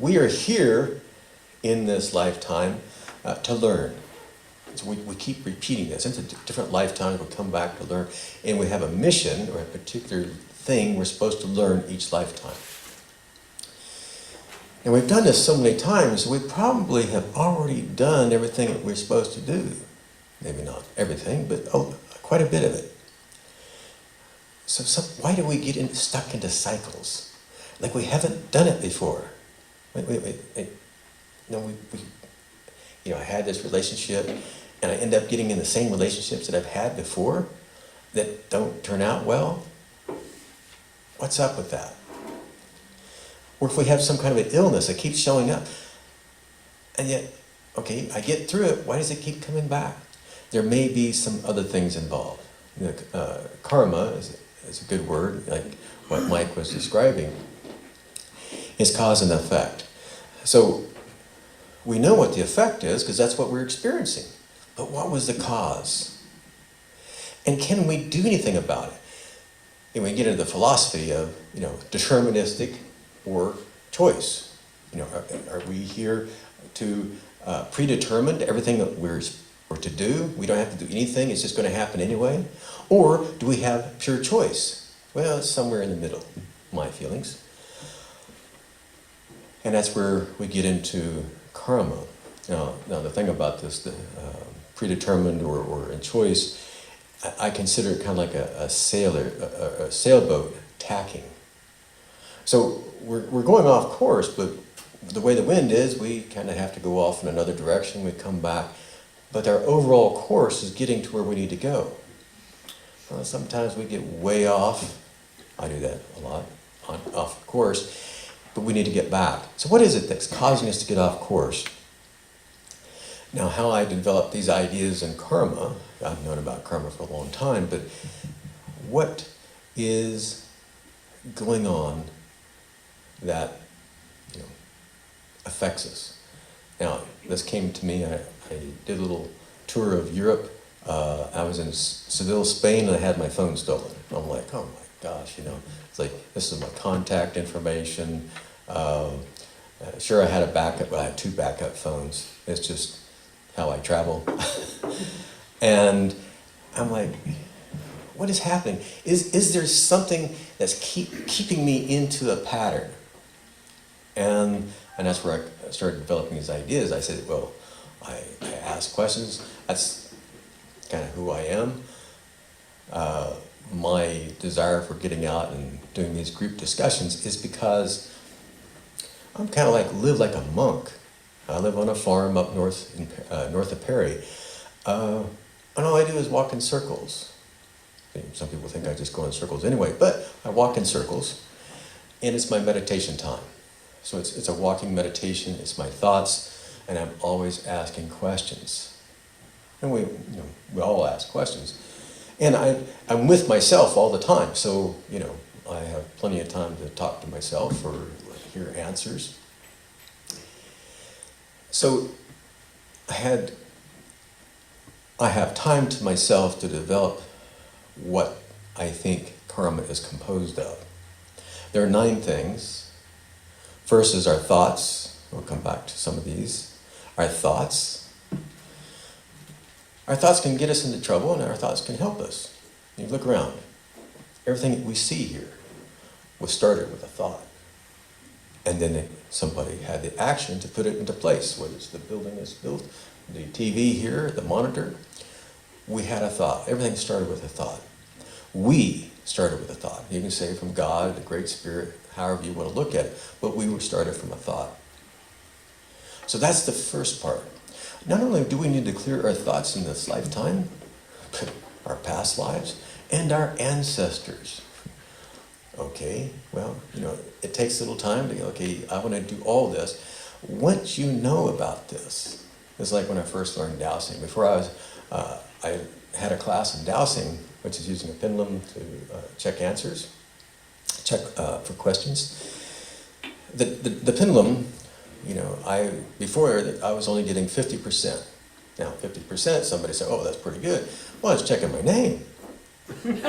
we are here in this lifetime to learn. So we keep repeating this. Into different lifetimes, we'll come back to learn. And we have a mission or a particular thing we're supposed to learn each lifetime. And we've done this so many times, we probably have already done everything that we're supposed to do. Maybe not everything, but quite a bit of it. So why do we get stuck into cycles? Like we haven't done it before. I had this relationship, and I end up getting in the same relationships that I've had before that don't turn out well. What's up with that? Or if we have some kind of an illness that keeps showing up, and yet, okay, I get through it, why does it keep coming back? There may be some other things involved. Karma is a good word, like what Mike was describing, is cause and effect. So we know what the effect is because that's what we're experiencing. But what was the cause? And can we do anything about it? And we get into the philosophy of, deterministic or choice. Are we here to predetermine everything that we're to do? We don't have to do anything, it's just going to happen anyway? Or do we have pure choice? Well, it's somewhere in the middle, my feelings. And that's where we get into karma. Now the thing about this, the predetermined or in choice, I consider it kind of like a sailboat tacking. So we're going off course, but the way the wind is, we kind of have to go off in another direction. We come back, but our overall course is getting to where we need to go. Sometimes we get way off. I do that a lot, off course. But we need to get back. So what is it that's causing us to get off course? Now, how I developed these ideas in karma, I've known about karma for a long time, but what is going on that affects us? Now, this came to me, I did a little tour of Europe. I was in Seville, Spain, and I had my phone stolen. I'm like, oh my gosh, it's like, this is my contact information. Sure, I had a backup, but I had 2 backup phones. It's just how I travel. And I'm like, what is happening? Is there something that's keeping me into a pattern? And that's where I started developing these ideas. I said, well, I ask questions. That's kind of who I am. My desire for getting out and doing these group discussions is because I'm kind of live like a monk. I live on a farm up north of Perry. And all I do is walk in circles. Some people think I just go in circles anyway, but I walk in circles, and it's my meditation time. So it's a walking meditation, it's my thoughts, and I'm always asking questions. And we all ask questions. And I'm with myself all the time, so, I have plenty of time to talk to myself or hear answers. So I have time to myself to develop what I think karma is composed of. There are 9 things. First is our thoughts. We'll come back to some of these. Our thoughts. Our thoughts can get us into trouble, and our thoughts can help us. You look around. Everything that we see here was started with a thought. And then somebody had the action to put it into place, whether it's the building that's built, the TV here, the monitor. We had a thought. Everything started with a thought. We started with a thought. You can say from God, the Great Spirit, however you want to look at it, but we were started from a thought. So that's the first part. Not only do we need to clear our thoughts in this lifetime, but our past lives, and our ancestors. Okay, well, it takes a little time to go, okay, I want to do all this. Once you know about this, it's like when I first learned dowsing. Before I had a class in dowsing, which is using a pendulum to check answers, check for questions. The pendulum, before I was only getting 50%. Now, 50%, somebody said, oh, that's pretty good. Well, I was checking my name. Shouldn't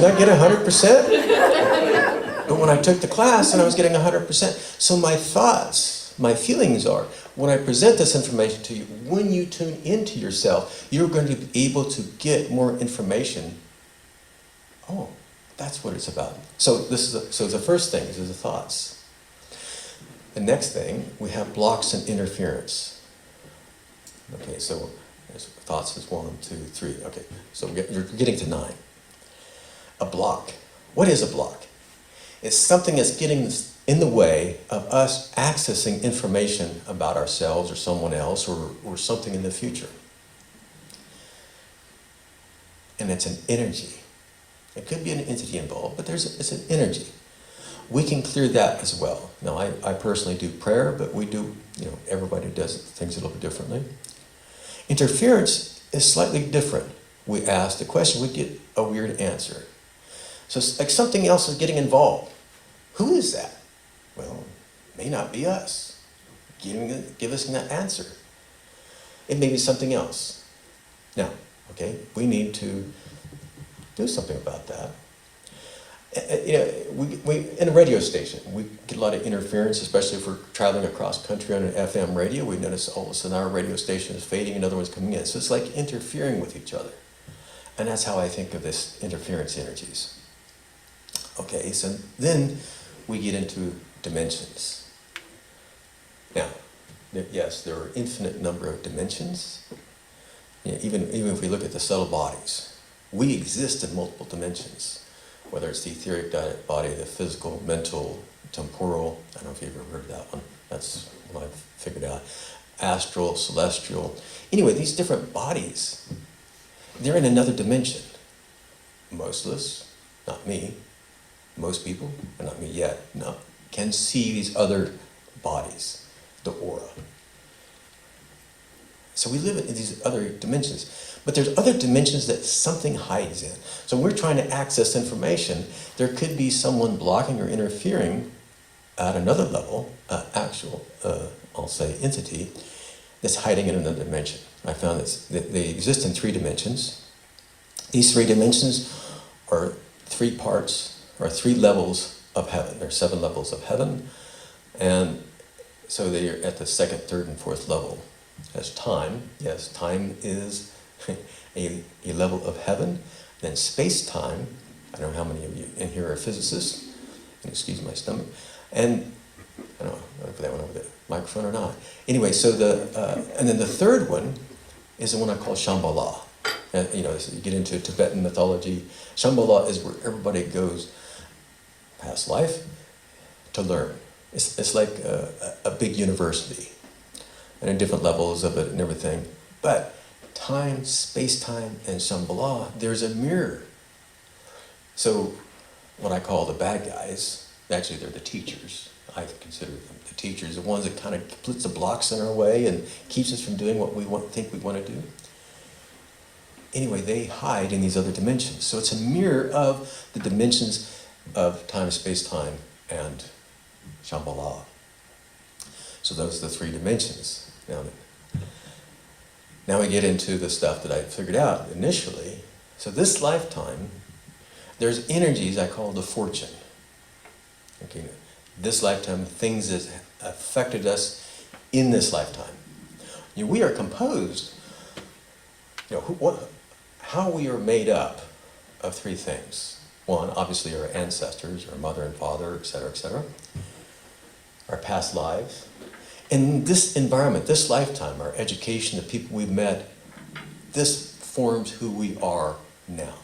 I get 100%? But when I took the class and I was getting 100%, so my thoughts, my feelings are, when I present this information to you, when you tune into yourself, you're going to be able to get more information. Oh, that's what it's about. So so the first thing is the thoughts. The next thing, we have blocks and interference. Okay, so thoughts is 1, 2, 3. Okay, so you're getting to 9. A block. What is a block? It's something that's getting in the way of us accessing information about ourselves or someone else or something in the future. And it's an energy. It could be an entity involved, but it's an energy. We can clear that as well. Now, I personally do prayer, but we do, everybody does things a little bit differently. Interference is slightly different. We ask the question, we get a weird answer. So it's like something else is getting involved. Who is that? Well, it may not be us. Give us that answer. It may be something else. Now, okay, we need to do something about that. We in a radio station, we get a lot of interference, especially if we're traveling across country on an FM radio. We notice all of a sudden our radio station is fading, another one's coming in. So it's like interfering with each other. And that's how I think of this interference energies. Okay, so then we get into dimensions. Now, yes, there are infinite number of dimensions. Even if we look at the subtle bodies, we exist in multiple dimensions. Whether it's the etheric body, the physical, mental, temporal, I don't know if you've ever heard of that one. That's what I've figured out. Astral, celestial. Anyway, these different bodies, they're in another dimension. Most of us, not me, most people, and not me yet, can see these other bodies, the aura. So we live in these other dimensions. But there's other dimensions that something hides in. So when we're trying to access information, there could be someone blocking or interfering at another level, I'll say entity, that's hiding in another dimension. I found that they exist in 3 dimensions. These 3 dimensions are 3 parts, or 3 levels of heaven. There are 7 levels of heaven, and so they are at the 2nd, 3rd, and 4th level. As time, yes, time is a level of heaven. Then space-time, I don't know how many of you in here are physicists, and excuse my stomach, and I don't know if that went over the microphone or not. Anyway, so and then the 3rd one is the one I call Shambhala. So you get into Tibetan mythology. Shambhala is where everybody goes past life to learn. It's like a big university, and in different levels of it and everything. But time, space-time, and Shambhala, there's a mirror. So what I call the bad guys, actually they're the teachers. I consider them the teachers, the ones that kind of puts the blocks in our way and keeps us from doing what we think we want to do. Anyway, they hide in these other dimensions. So it's a mirror of the dimensions of time, space-time, and Shambhala. So those are the 3 dimensions. Now we get into the stuff that I figured out initially. So this lifetime, there's energies I call the fortune. Okay, this lifetime, things that affected us in this lifetime. We are composed, how we are made up of 3 things. 1, obviously our ancestors, our mother and father, etc., our past lives. In this environment, this lifetime, our education, the people we've met, this forms who we are now.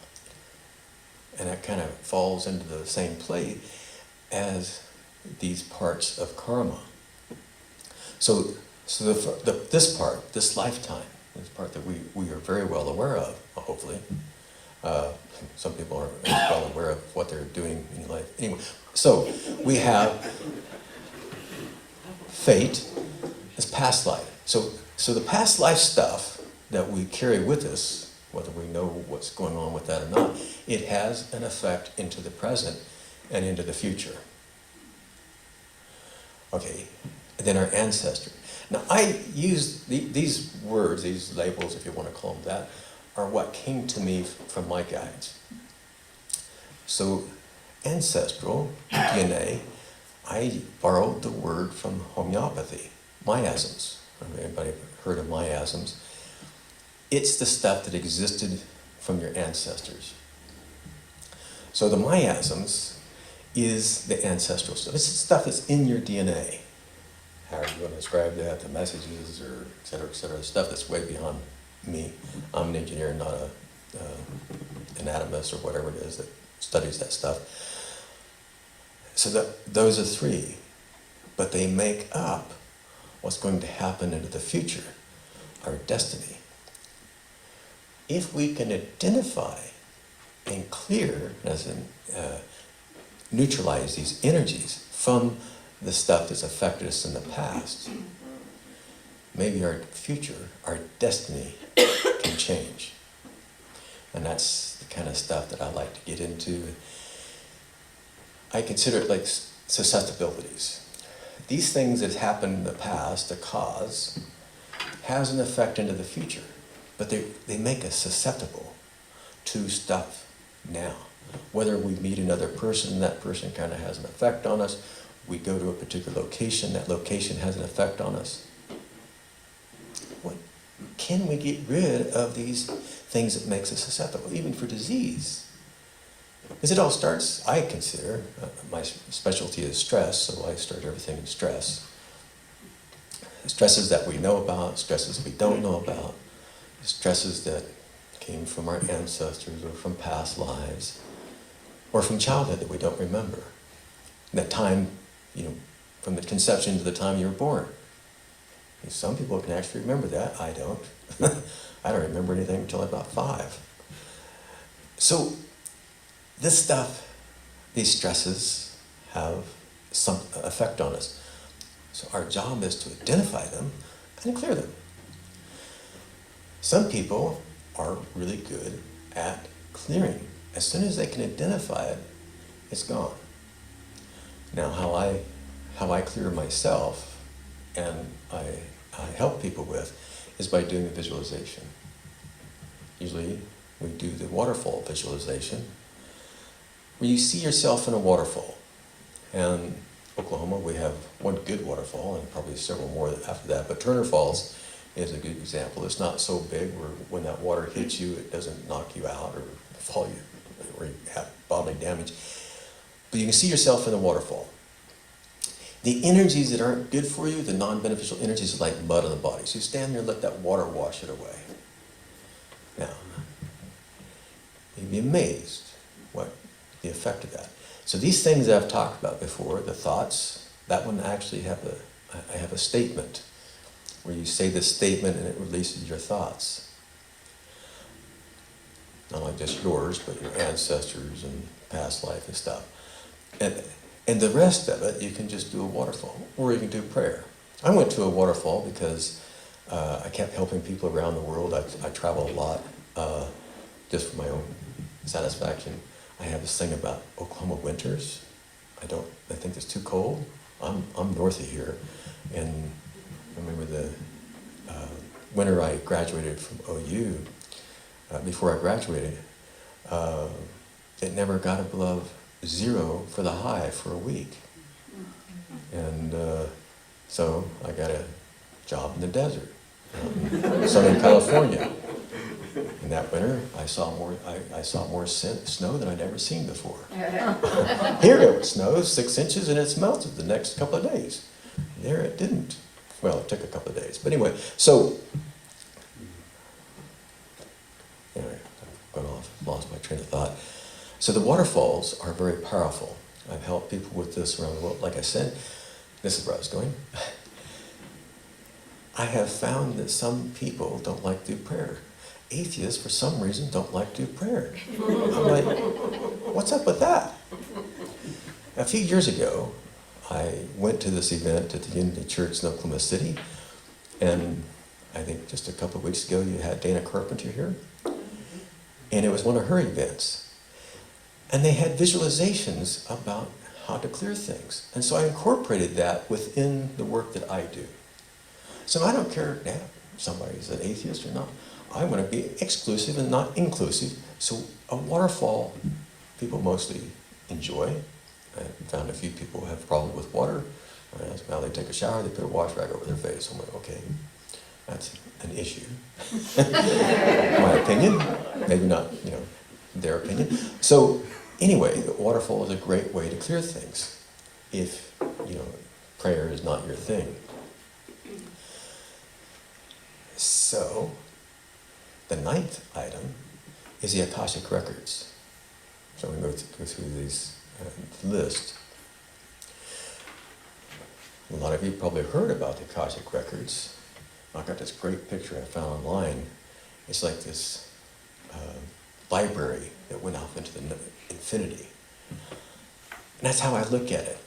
And that kind of falls into the same plate as these parts of karma. So this part, this lifetime, this part that we are very well aware of, hopefully. Some people aren't well aware of what they're doing in life. Anyway, so we have fate as past life. So the past life stuff that we carry with us, whether we know what's going on with that or not, it has an effect into the present and into the future. Okay, and then our ancestry. Now I use these words, these labels, if you want to call them that, are what came to me from my guides. So ancestral DNA, I borrowed the word from homeopathy, miasms. Anybody heard of miasms? It's the stuff that existed from your ancestors. So the miasms is the ancestral stuff. It's the stuff that's in your DNA. However you want to describe that, the messages, or et cetera, stuff that's way beyond me. I'm an engineer, not a anatomist or whatever it is that studies that stuff. So those are three, but they make up what's going to happen into the future, our destiny. If we can identify and clear, as in neutralize these energies from the stuff that's affected us in the past, maybe our future, our destiny can change. And that's the kind of stuff that I like to get into. I consider it like susceptibilities. These things that happened in the past, the cause, has an effect into the future, but they make us susceptible to stuff now. Whether we meet another person, that person kind of has an effect on us. We go to a particular location, that location has an effect on us. What can we get rid of these things that makes us susceptible, even for disease? Because it all starts, I consider, my specialty is stress, so I start everything in stress. Stresses that we know about, stresses we don't know about, stresses that came from our ancestors or from past lives, or from childhood that we don't remember. That time, from the conception to the time you were born. Some people can actually remember that, I don't. I don't remember anything until I'm about 5. So, this stuff, these stresses, have some effect on us. So our job is to identify them and clear them. Some people are really good at clearing. As soon as they can identify it, it's gone. Now, how I clear myself and I help people with is by doing a visualization. Usually we do the waterfall visualization, where you see yourself in a waterfall. And Oklahoma, we have one good waterfall and probably several more after that, but Turner Falls is a good example. It's not so big where when that water hits you, it doesn't knock you out or fall you, or you have bodily damage. But you can see yourself in the waterfall. The energies that aren't good for you, the non-beneficial energies, are like mud on the body. So you stand there and let that water wash it away. Now, you'd be amazed what the effect of that. So these things that I've talked about before, the thoughts, that one actually I have a statement where you say this statement and it releases your thoughts. Not only just yours, but your ancestors and past life and stuff. And the rest of it, you can just do a waterfall, or you can do prayer. I went to a waterfall because I kept helping people around the world. I travel a lot, just for my own satisfaction. I have this thing about Oklahoma winters. I think it's too cold. I'm north of here, and I remember the winter I graduated from OU. Before I graduated, it never got above 0 for the high for a week. And so I got a job in the desert, in Southern California. And that winter, I saw more snow than I'd ever seen before. Here it snows 6 inches and it's melted the next couple of days. There it didn't. Well, it took a couple of days. But anyway, so, anyway, I've gone off, lost my train of thought. So the waterfalls are very powerful. I've helped people with this around the world. Like I said, this is where I was going. I have found that some people don't like to do prayer. Atheists, for some reason, don't like to do prayer. I'm like, what's up with that? A few years ago, I went to this event at the Unity Church in Oklahoma City, and I think just a couple of weeks ago you had Dana Carpenter here, and it was one of her events. And they had visualizations about how to clear things. And so I incorporated that within the work that I do. So I don't care if somebody's an atheist or not. I want to be exclusive and not inclusive. So a waterfall, people mostly enjoy. I found a few people who have problems with water. Now they take a shower, they put a wash rag over their face. I'm like, okay, that's an issue. My opinion, maybe not, their opinion. So anyway, the waterfall is a great way to clear things if, prayer is not your thing. So, the 9th item is the Akashic Records. So we go through this list. A lot of you probably heard about the Akashic Records. I got this great picture I found online. It's like this library that went off into the infinity. And that's how I look at it.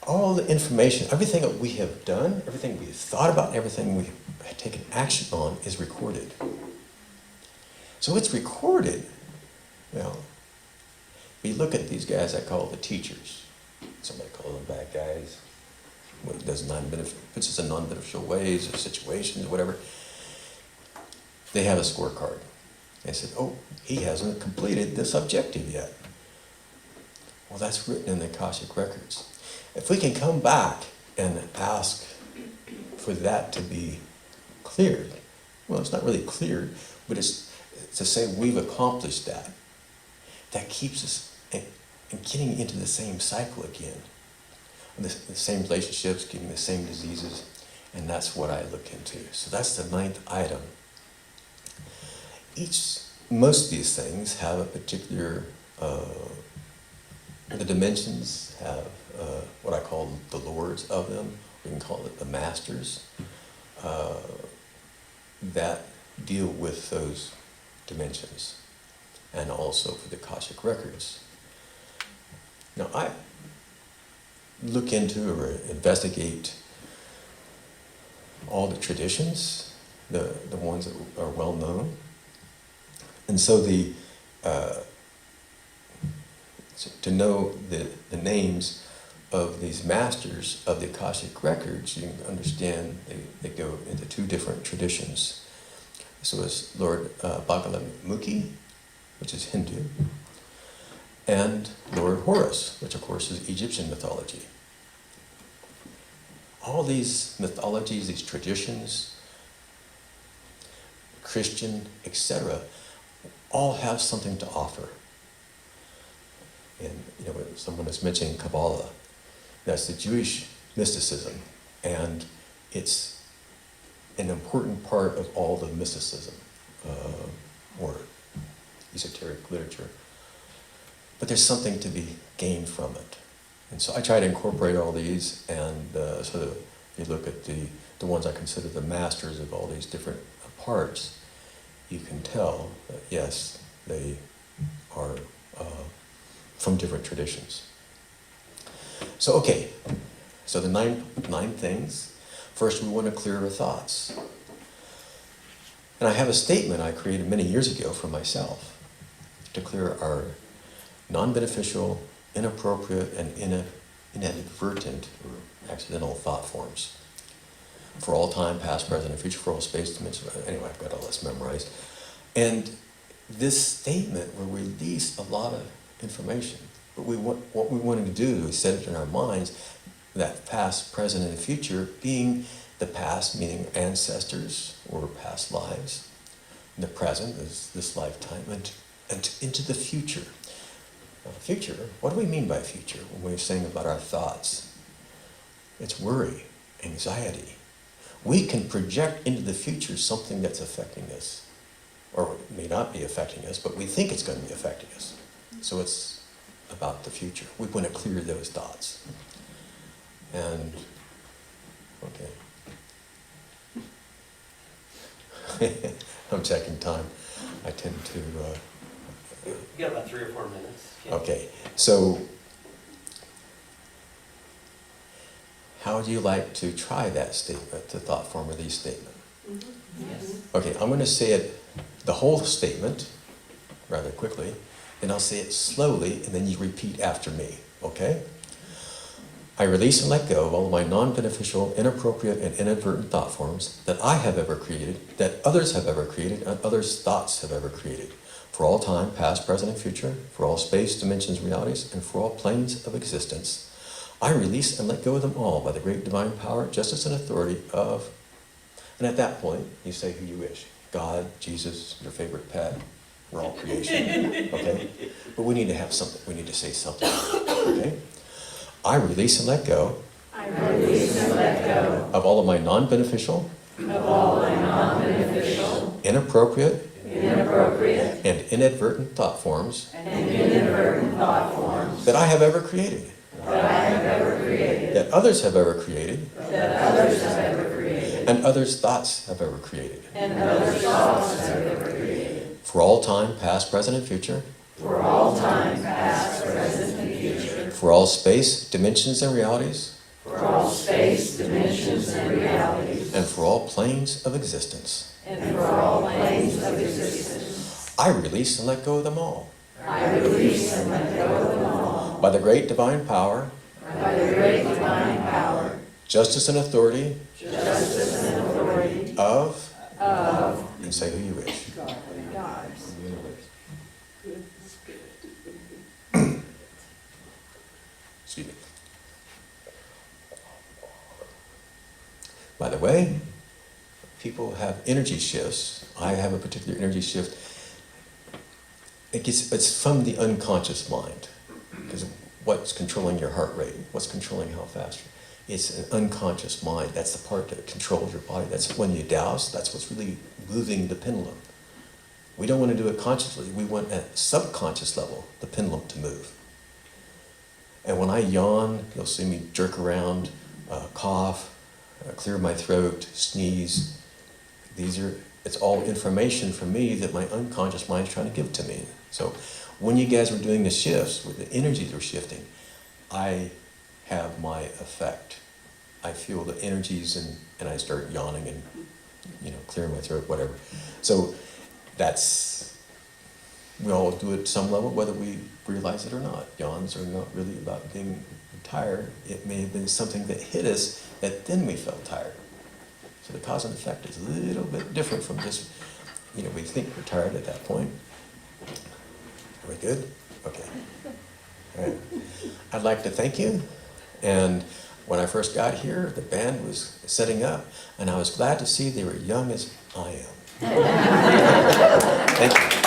All the information, everything that we have done, everything we've thought about, everything we have taken action on is recorded. So it's recorded. Well, we look at these guys I call the teachers. Somebody calls them bad guys. What does puts us in non-beneficial ways or situations or whatever. They have a scorecard. They said, oh, he hasn't completed this objective yet. Well, that's written in the Akashic Records. If we can come back and ask for that to be cleared, well, it's not really cleared, but it's to say we've accomplished that. That keeps us in getting into the same cycle again. The same relationships, getting the same diseases, and that's what I look into. So that's the 9th item. Most of these things have a particular, the dimensions have what I call the lords of them. We can call it the masters that deal with those dimensions, and also for the Akashic Records. Now, I look into or investigate all the traditions, the ones that are well known. And so to know the names of these masters of the Akashic Records, you can understand they go into 2 different traditions. So it's Lord Bagalamukhi, which is Hindu, and Lord Horus, which of course is Egyptian mythology. All these mythologies, these traditions, Christian, etc., all have something to offer. And someone is mentioning Kabbalah. That's the Jewish mysticism, and it's an important part of all the mysticism or esoteric literature. But there's something to be gained from it. And so I try to incorporate all these, and so that if you look at the ones I consider the masters of all these different parts, you can tell that yes, they are from different traditions. So okay, so the nine things. First, we want to clear our thoughts. And I have a statement I created many years ago for myself to clear our non-beneficial, inappropriate, and inadvertent or accidental thought forms. For all time, past, present, and future, for all space, dimension. Anyway, I've got all this memorized. And this statement will release a lot of information. But what we wanted to do is set it in our minds, that past, present, and future being the past, meaning ancestors or past lives. And the present is this lifetime, and into the future. Future, what do we mean by future when we're saying about our thoughts? It's worry, anxiety. We can project into the future something that's affecting us, or it may not be affecting us, but we think it's going to be affecting us. So it's about the future. We want to clear those thoughts. And, okay. I'm checking time. I tend to... You got about 3 or 4 minutes. Yeah. Okay, so how would you like to try that statement, the thought form of these statement? Mm-hmm. Yes. Okay, I'm going to say it, the whole statement, rather quickly, and I'll say it slowly, and then you repeat after me, okay? I release and let go of all of my non-beneficial, inappropriate, and inadvertent thought forms that I have ever created, that others have ever created, and others' thoughts have ever created. for all time, past, present, and future, for all space, dimensions, realities, and for all planes of existence. I release and let go of them all by the great divine power, justice, and authority of... And at that point, you say who you wish. God, Jesus, your favorite pet. We're all creation, okay? But we need to have something. We need to say something, okay? I release and let go. I release and let go of all of my non-beneficial, inappropriate, and inadvertent thought forms that I have ever created, that others have ever created, and others' thoughts have ever created. For all time, past, present, and future. For all space, dimensions, and realities. And for all planes of existence. I release and let go of them all. By the great divine power. Justice and authority. Of. And say who you wish. Excuse me. By the way, people have energy shifts. I have a particular energy shift. It's from the unconscious mind. Because what's controlling your heart rate? What's controlling how fast? It's an unconscious mind. That's the part that controls your body. That's when you douse, that's what's really moving the pendulum. We don't want to do it consciously. We want at subconscious level, the pendulum to move. And when I yawn, you'll see me jerk around, cough, clear my throat, sneeze. It's all information from me that my unconscious mind is trying to give to me. So when you guys were doing the shifts, where the energies were shifting, I have my effect. I feel the energies and I start yawning and, clearing my throat, whatever. So we all do it at some level, whether we realize it or not. Yawns are not really about being tired. It may have been something that hit us that then we felt tired. So the cause and effect is a little bit different from just, we think we're tired at that point. Are we good? Okay. All right. I'd like to thank you. And when I first got here, the band was setting up, and I was glad to see they were young as I am. Thank you.